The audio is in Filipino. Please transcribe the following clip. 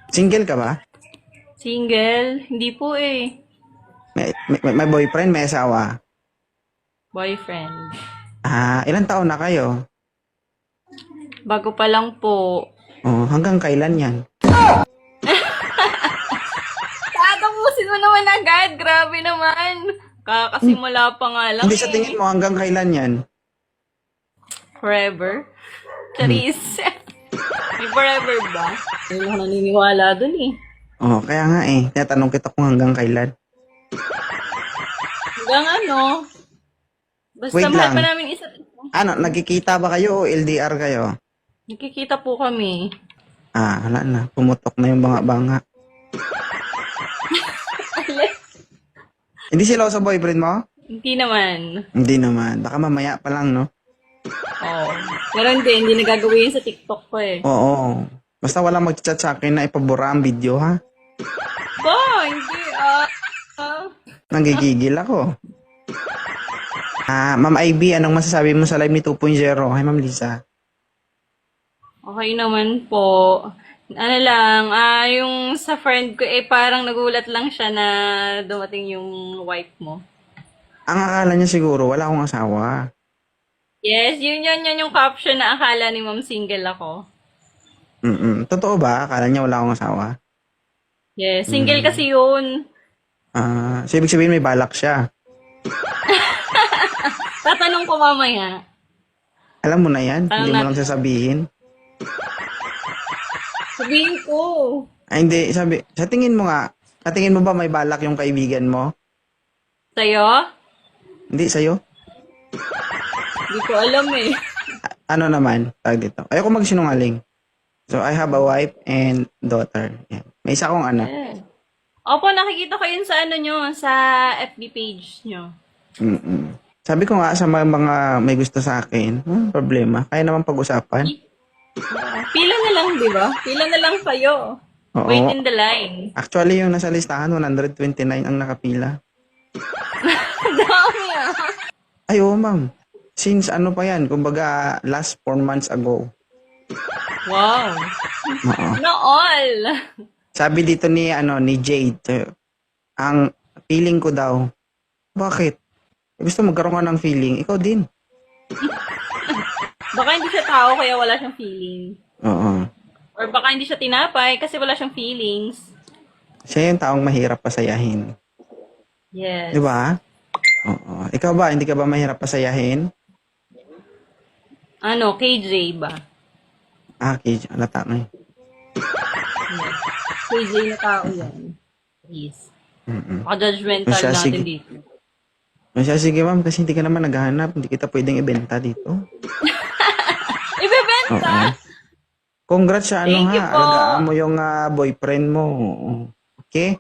Single ka ba? Single? Hindi po eh. May boyfriend, may asawa? Boyfriend. Ilang taon na kayo? Bago pa lang po. Oh, hanggang kailan yan? Tatapusin mo naman agad. Grabe naman. Kakasimula pa nga lang Hindi sa eh. tingin mo hanggang kailan yan? Forever? Charis. May forever ba? Hindi ako naniniwala dun eh. Oh, kaya nga eh. Tinatanong kita kung hanggang kailan. Hanggang ano? Basta Wait mahal lang. pa namin isa't isa. Ano, nagkikita ba kayo o LDR kayo? Nakikita po kami. Wala na. Pumutok na yung banga-banga. Hindi sila sa boyfriend mo? Hindi naman. Hindi naman. Baka mamaya pa lang, no? Oo. Pero hindi nagagawin sa TikTok ko eh. Oo. Basta wala mag-chat sa akin na ipabura ang video, ha? Ba, hindi Nanggigigil ako. Ma'am Ivy, anong masasabi mo sa live ni 2.0? Hi, Ma'am Lisa. Okay naman po. Ano lang, yung sa friend ko, parang nagulat lang siya na dumating yung wife mo. Ang akala niya siguro, wala akong asawa. Yes, yun yung caption na akala ni Ma'am single ako. Totoo ba? Akala niya wala akong asawa? Yes, single kasi yun. So ibig sabihin may balak siya. Tatanong ko mamaya. Alam mo na yan? Ano Hindi mo na- lang sasabihin. Sabihin ko. Hindi. Sa tingin mo nga, sa tingin mo ba may balak yung kaibigan mo? Sa'yo? Hindi, sa'yo? Hindi ko alam eh. Ano naman? Tag dito. Ayoko magsinungaling. So, I have a wife and daughter. Yan. May isa akong anak. Opo, nakikita ko yun sa ano nyo, sa FB page nyo. Sabi ko nga sa mga may gusto sa akin, problema. Kaya naman pag-usapan. Pila na lang, di ba? Pila na lang kayo. Oo. Wait in the line. Actually, yung nasa listahan, 129 ang nakapila. Dami ah. Ay, oo, ma'am. Since ano pa yan, kumbaga last 4 months ago. Wow. Oo. No all. Sabi dito ni Jade, ang feeling ko daw, bakit? Gusto magkaroon ka ng feeling, ikaw din. Baka hindi siya tao kaya wala siyang feeling. Oo. Or baka hindi siya tinapay kasi wala siyang feelings. Siya yung taong mahirap pasayahin. Yes. Di ba? Oo. Ikaw ba, hindi ka ba mahirap pasayahin? Ano, KJ ba? Okay, alata nga eh. Yes. KJ na tao yan. Please. Baka judgmental O siya, natin sige. dito. O siya, sige ma'am, kasi hindi ka naman naghahanap, hindi kita pwedeng ibenta dito. Ibebenta! Congrats sa Thank you po. alagaan mo yung boyfriend mo. Oo. Okay?